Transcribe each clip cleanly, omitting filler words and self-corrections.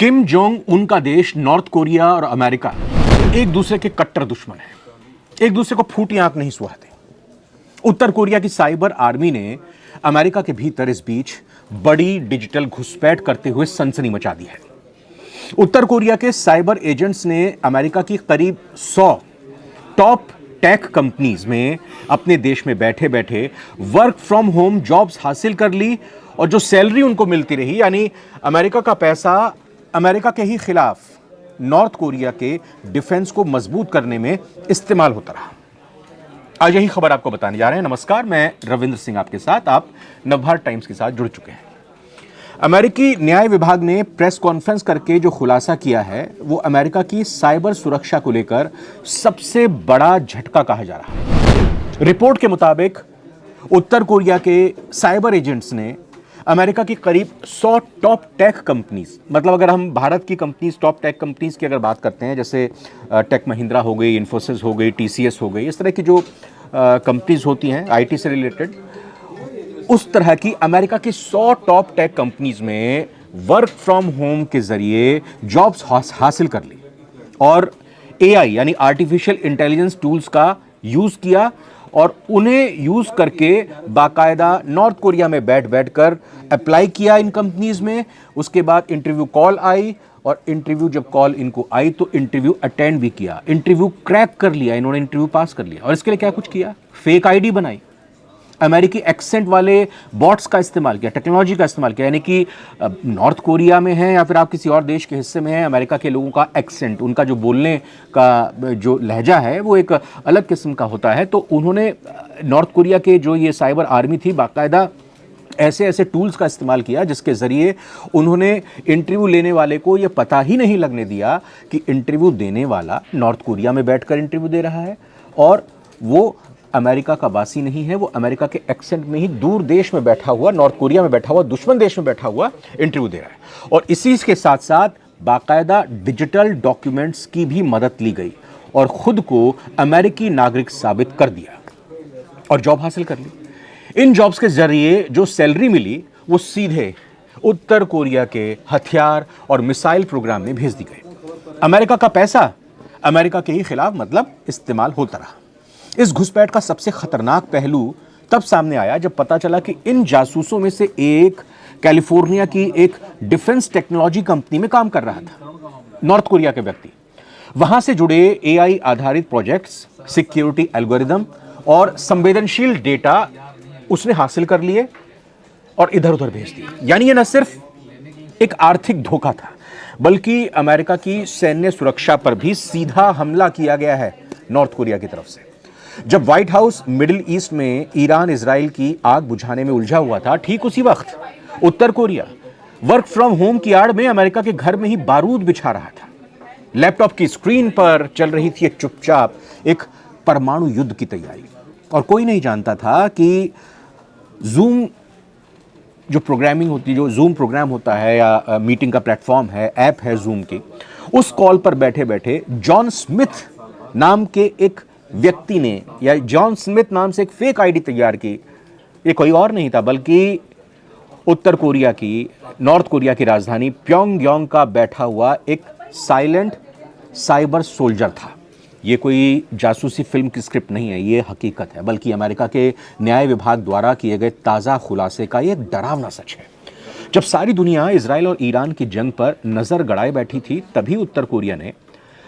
Kim Jong Un का देश north Korea और अमेरिका एक दूसरे के कट्टर दुश्मन हैं। एक दूसरे को फूटी आंख नहीं सुहाते। उत्तर कोरिया की साइबर आर्मी ने अमेरिका के भीतर इस बीच बड़ी डिजिटल घुसपैठ करते हुए सनसनी मचा दी है। उत्तर कोरिया के साइबर एजेंट्स ने अमेरिका की करीब 100 टॉप टेक कंपनीज में अपने देश में बैठे बैठे वर्क फ्रॉम होम जॉब्स हासिल कर ली और जो सैलरी उनको मिलती रही, यानी अमेरिका का पैसा अमेरिका के ही खिलाफ नॉर्थ कोरिया के डिफेंस को मजबूत करने में इस्तेमाल होता रहा। आज यही खबर आपको बताने जा रहे हैं। नमस्कार, मैं रविंद्र सिंह आपके साथ। आप नवभारत टाइम्स के साथ जुड़ चुके हैं। अमेरिकी न्याय विभाग ने प्रेस कॉन्फ्रेंस करके जो खुलासा किया है वो अमेरिका की साइबर सुरक्षा को लेकर सबसे बड़ा झटका कहा जा रहा है। रिपोर्ट के मुताबिक उत्तर कोरिया के साइबर एजेंट्स ने अमेरिका की करीब 100 टॉप टेक कंपनीज, मतलब अगर हम भारत की कंपनीज, टॉप टेक कंपनीज की अगर बात करते हैं, जैसे टेक महिंद्रा हो गई, इन्फोसिस हो गई, टीसीएस हो गई, इस तरह की जो कंपनीज होती हैं आईटी से रिलेटेड, उस तरह की अमेरिका की 100 टॉप टेक कंपनीज में वर्क फ्रॉम होम के जरिए जॉब्स हासिल कर ली और एआई यानी आर्टिफिशियल इंटेलिजेंस टूल्स का यूज किया और उन्हें यूज करके बाकायदा नॉर्थ कोरिया में बैठ बैठकर अप्लाई किया इन कंपनीज में। उसके बाद इंटरव्यू कॉल आई और इंटरव्यू जब कॉल इनको आई तो इंटरव्यू अटेंड भी किया, इंटरव्यू क्रैक कर लिया, इन्होंने इंटरव्यू पास कर लिया। और इसके लिए क्या कुछ किया? फेक आईडी बनाई, अमेरिकी एक्सेंट वाले बॉट्स का इस्तेमाल किया, टेक्नोलॉजी का इस्तेमाल किया, यानी कि नॉर्थ कोरिया में है या फिर आप किसी और देश के हिस्से में हैं, अमेरिका के लोगों का एक्सेंट, उनका जो बोलने का जो लहजा है वो एक अलग किस्म का होता है। तो उन्होंने नॉर्थ कोरिया के जो ये साइबर आर्मी थी बाकायदा ऐसे ऐसे टूल्स का इस्तेमाल किया जिसके ज़रिए उन्होंने इंटरव्यू लेने वाले को ये पता ही नहीं लगने दिया कि इंटरव्यू देने वाला नॉर्थ कोरिया में बैठकर इंटरव्यू दे रहा है और वो अमेरिका का वासी नहीं है, वो अमेरिका के एक्सेंट में ही दूर देश में बैठा हुआ, नॉर्थ कोरिया में बैठा हुआ, दुश्मन देश में बैठा हुआ इंटरव्यू दे रहा है। और इसी के साथ साथ बाकायदा डिजिटल डॉक्यूमेंट्स की भी मदद ली गई और खुद को अमेरिकी नागरिक साबित कर दिया और जॉब हासिल कर ली। इन जॉब्स के जरिए जो सैलरी मिली वो सीधे उत्तर कोरिया के हथियार और मिसाइल प्रोग्राम में भेज दी गई। अमेरिका का पैसा अमेरिका के ही खिलाफ मतलब इस्तेमाल होता रहा। इस घुसपैठ का सबसे खतरनाक पहलू तब सामने आया जब पता चला कि इन जासूसों में से एक कैलिफोर्निया की एक डिफेंस टेक्नोलॉजी कंपनी में काम कर रहा था। नॉर्थ कोरिया के व्यक्ति वहां से जुड़े एआई आधारित प्रोजेक्ट्स, सिक्योरिटी एल्गोरिदम और संवेदनशील डेटा उसने हासिल कर लिए और इधर उधर भेज दिए। यानी यह न सिर्फ एक आर्थिक धोखा था बल्कि अमेरिका की सैन्य सुरक्षा पर भी सीधा हमला किया गया है नॉर्थ कोरिया की तरफ से। जब व्हाइट हाउस मिडिल ईस्ट में ईरान इजराइल की आग बुझाने में उलझा हुआ था, ठीक उसी वक्त उत्तर कोरिया वर्क फ्रॉम होम की आड़ में अमेरिका के घर में ही बारूद बिछा रहा था। लैपटॉप की स्क्रीन पर चल रही थी एक चुपचाप एक परमाणु युद्ध की तैयारी और कोई नहीं जानता था कि जूम जो प्रोग्रामिंग होती, जो जूम प्रोग्राम होता है या मीटिंग का प्लेटफॉर्म है, ऐप है जूम की, उस कॉल पर बैठे बैठे जॉन स्मिथ नाम के एक व्यक्ति ने या जॉन स्मिथ नाम से एक फेक आईडी तैयार की। ये कोई और नहीं था बल्कि उत्तर कोरिया की, नॉर्थ कोरिया की राजधानी प्योंगयांग का बैठा हुआ एक साइलेंट साइबर सोल्जर था। ये कोई जासूसी फिल्म की स्क्रिप्ट नहीं है, ये हकीकत है, बल्कि अमेरिका के न्याय विभाग द्वारा किए गए ताज़ा खुलासे का ये डरावना सच है। जब सारी दुनिया इजराइल और ईरान की जंग पर नज़र गड़ाए बैठी थी, तभी उत्तर कोरिया ने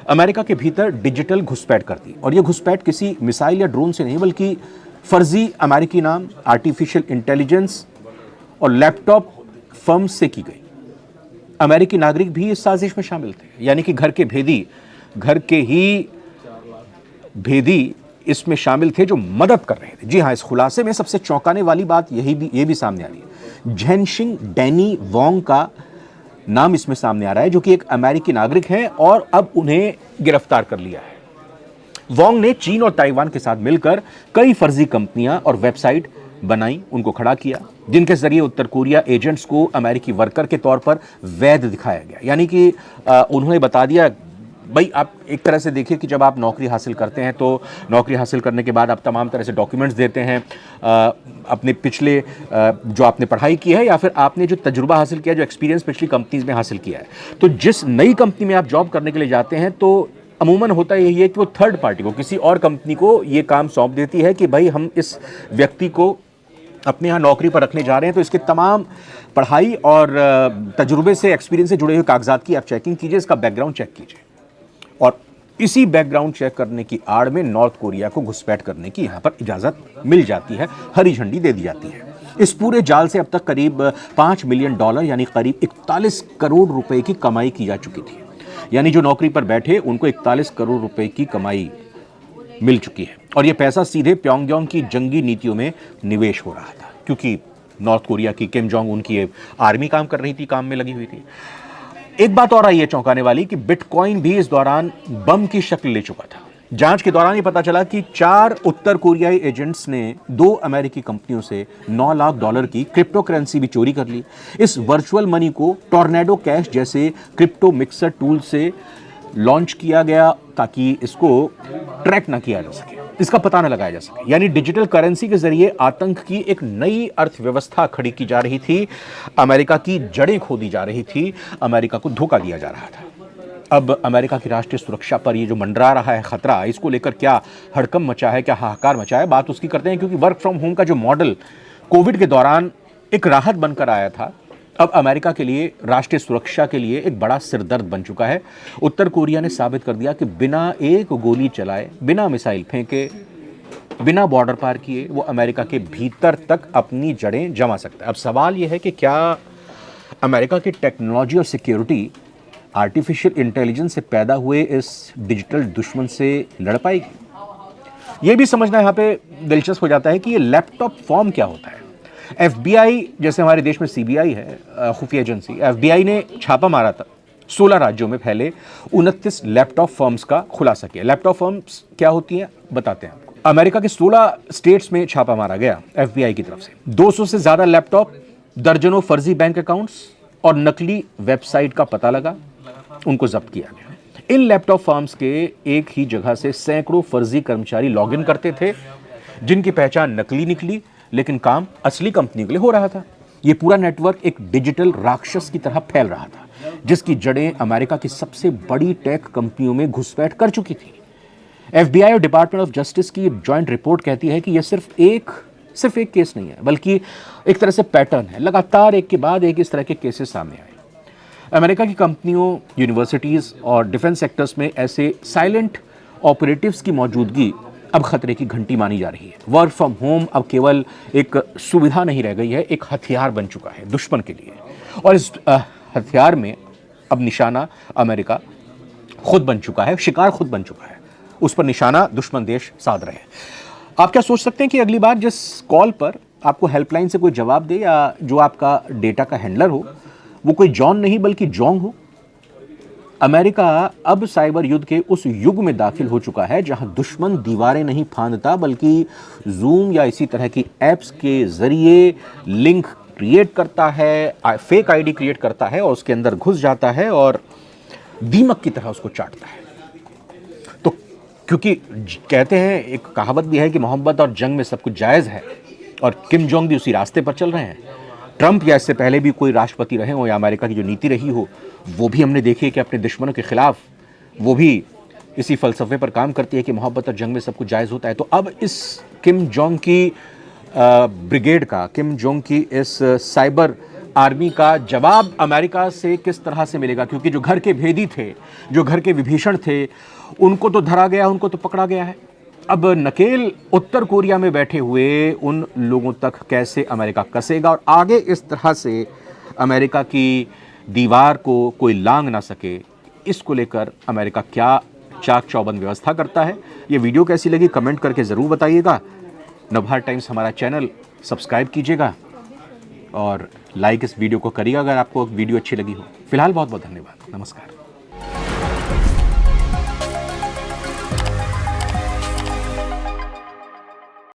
अमेरिका के भीतर डिजिटल घुसपैठ कर दी। और यह घुसपैठ किसी मिसाइल या ड्रोन से नहीं बल्कि फर्जी अमेरिकी नाम, आर्टिफिशियल इंटेलिजेंस और लैपटॉप फर्म से की गई। अमेरिकी नागरिक भी इस साजिश में शामिल थे, यानी कि घर के भेदी इसमें शामिल थे जो मदद कर रहे थे। जी हाँ, इस खुलासे में सबसे चौंकाने वाली बात ये भी सामने आ रही है। झेनशिंग डैनी वोंग का नाम इसमें सामने आ रहा है, जो कि एक अमेरिकी नागरिक हैं और अब उन्हें गिरफ्तार कर लिया है। वोंग ने चीन और ताइवान के साथ मिलकर कई फर्जी कंपनियां और वेबसाइट बनाई, उनको खड़ा किया, जिनके जरिए उत्तर कोरिया एजेंट्स को अमेरिकी वर्कर के तौर पर वैध दिखाया गया। यानी कि उन्होंने बता दिया भाई आप एक तरह से देखिए कि जब आप नौकरी हासिल करते हैं तो नौकरी हासिल करने के बाद आप तमाम तरह से डॉक्यूमेंट्स देते हैं, अपने पिछले जो आपने पढ़ाई की है या फिर आपने जो तजुर्बा हासिल किया, जो एक्सपीरियंस पिछली कंपनीज में हासिल किया है। तो जिस नई कंपनी में आप जॉब करने के लिए जाते हैं तो अमूमन होता यही है कि वो थर्ड पार्टी को, किसी और कंपनी को ये काम सौंप देती है कि भाई हम इस व्यक्ति को अपने यहाँ नौकरी पर रखने जा रहे हैं, तो इसके तमाम पढ़ाई और तजुर्बे से, एक्सपीरियंस से जुड़े हुए कागजात की आप चेकिंग कीजिए, इसका बैकग्राउंड चेक कीजिए। और इसी बैकग्राउंड चेक करने की आड़ में नॉर्थ कोरिया को घुसपैठ करने की यहाँ पर इजाज़त मिल जाती है, हरी झंडी दे दी जाती है। इस पूरे जाल से अब तक करीब $5 मिलियन यानी करीब 41 करोड़ रुपए की कमाई की जा चुकी थी। यानी जो नौकरी पर बैठे उनको 41 करोड़ रुपए की कमाई मिल चुकी है और यह पैसा सीधे प्योंगयांग की जंगी नीतियों में निवेश हो रहा था, क्योंकि नॉर्थ कोरिया की किम जोंग उन की आर्मी काम कर रही थी, काम में लगी हुई थी। एक बात और आई है चौंकाने वाली कि बिटकॉइन भी इस दौरान बम की शक्ल ले चुका था। जांच के दौरान ये पता चला कि 4 उत्तर कोरियाई एजेंट्स ने 2 अमेरिकी कंपनियों से $9 लाख की क्रिप्टो करेंसी भी चोरी कर ली। इस वर्चुअल मनी को टॉर्नेडो कैश जैसे क्रिप्टो मिक्सर टूल से लॉन्च किया गया ताकि इसको ट्रैक ना किया जा सके, इसका पता न लगाया जा सके। यानी डिजिटल करेंसी के जरिए आतंक की एक नई अर्थव्यवस्था खड़ी की जा रही थी, अमेरिका की जड़ें खोदी जा रही थी, अमेरिका को धोखा दिया जा रहा था। अब अमेरिका की राष्ट्रीय सुरक्षा पर ये जो मंडरा रहा है खतरा, इसको लेकर क्या हड़कंप मचा है, क्या हाहाकार मचा है, बात उसकी करते हैं। क्योंकि वर्क फ्रॉम होम का जो मॉडल कोविड के दौरान एक राहत बनकर आया था, अब अमेरिका के लिए, राष्ट्रीय सुरक्षा के लिए एक बड़ा सिरदर्द बन चुका है। उत्तर कोरिया ने साबित कर दिया कि बिना एक गोली चलाए, बिना मिसाइल फेंके, बिना बॉर्डर पार किए वो अमेरिका के भीतर तक अपनी जड़ें जमा सकता है। अब सवाल यह है कि क्या अमेरिका की टेक्नोलॉजी और सिक्योरिटी आर्टिफिशियल इंटेलिजेंस से पैदा हुए इस डिजिटल दुश्मन से लड़ पाएगी? यह भी समझना यहाँ पे दिलचस्प हो जाता है कि ये लैपटॉप फॉर्म क्या होता है। FBI, जैसे हमारे देश में CBI है, खुफिया एजेंसी, FBI ने छापा मारा था, 16 राज्यों में फैले 29 लैपटॉप फर्म्स का खुलासा किया। लैपटॉप फर्म्स क्या होती हैं बताते हैं आपको। अमेरिका के 16 स्टेट्स में छापा मारा गया FBI की तरफ से। 200 से ज्यादा लैपटॉप, दर्जनों फर्जी बैंक अकाउंट्स और नकली वेबसाइट का पता लगा, उनको जब्त किया गया। इन लैपटॉप फर्म्स के एक ही जगह से सैकड़ों फर्जी कर्मचारी लॉग इन करते थे, जिनकी पहचान नकली निकली, लेकिन काम असली कंपनी के लिए हो रहा था। यह पूरा नेटवर्क एक डिजिटल राक्षस की तरह फैल रहा था, जिसकी जड़ें अमेरिका की सबसे बड़ी टेक कंपनियों में घुसपैठ कर चुकी थी। FBI और डिपार्टमेंट ऑफ जस्टिस की जॉइंट रिपोर्ट कहती है कि यह सिर्फ एक केस नहीं है, बल्कि एक तरह से पैटर्न है। लगातार एक के बाद एक इस तरह के केसेस सामने आए। अमेरिका की कंपनियों, यूनिवर्सिटीज और डिफेंस सेक्टर्स में ऐसे साइलेंट ऑपरेटिव्स की मौजूदगी अब खतरे की घंटी मानी जा रही है। वर्क फ्रॉम होम अब केवल एक सुविधा नहीं रह गई है, एक हथियार बन चुका है दुश्मन के लिए। और इस हथियार में अब निशाना अमेरिका खुद बन चुका है, शिकार खुद बन चुका है, उस पर निशाना दुश्मन देश साध रहे हैं। आप क्या सोच सकते हैं कि अगली बार जिस कॉल पर आपको हेल्पलाइन से कोई जवाब दे या जो आपका डेटा का हैंडलर हो वो कोई जॉन नहीं बल्कि जोंग हो? अमेरिका अब साइबर युद्ध के उस युग में दाखिल हो चुका है जहां दुश्मन दीवारें नहीं फांदता, बल्कि जूम या इसी तरह की एप्स के जरिए लिंक क्रिएट करता है, फेक आईडी क्रिएट करता है और उसके अंदर घुस जाता है और दीमक की तरह उसको चाटता है। तो क्योंकि कहते हैं, एक कहावत भी है कि मोहब्बत और जंग में सब कुछ जायज़ है, और किम जोंग भी उसी रास्ते पर चल रहे हैं। ट्रंप या इससे पहले भी कोई राष्ट्रपति रहे हो या अमेरिका की जो नीति रही हो, वो भी हमने देखी है कि अपने दुश्मनों के खिलाफ वो भी इसी फलसफे पर काम करती है कि मोहब्बत और जंग में सब कुछ जायज़ होता है। तो अब इस किम जोंग की ब्रिगेड का, किम जोंग की इस साइबर आर्मी का जवाब अमेरिका से किस तरह से मिलेगा? क्योंकि जो घर के भेदी थे, जो घर के विभीषण थे, उनको तो धरा गया, उनको तो पकड़ा गया है। अब नकेल उत्तर कोरिया में बैठे हुए उन लोगों तक कैसे अमेरिका कसेगा और आगे इस तरह से अमेरिका की दीवार को कोई लांग ना सके, इसको लेकर अमेरिका क्या चाक चौबंद व्यवस्था करता है। ये वीडियो कैसी लगी कमेंट करके ज़रूर बताइएगा। नवभारत टाइम्स हमारा चैनल सब्सक्राइब कीजिएगा और लाइक इस वीडियो को करिएगा अगर आपको वीडियो अच्छी लगी हो। फिलहाल बहुत बहुत धन्यवाद। नमस्कार।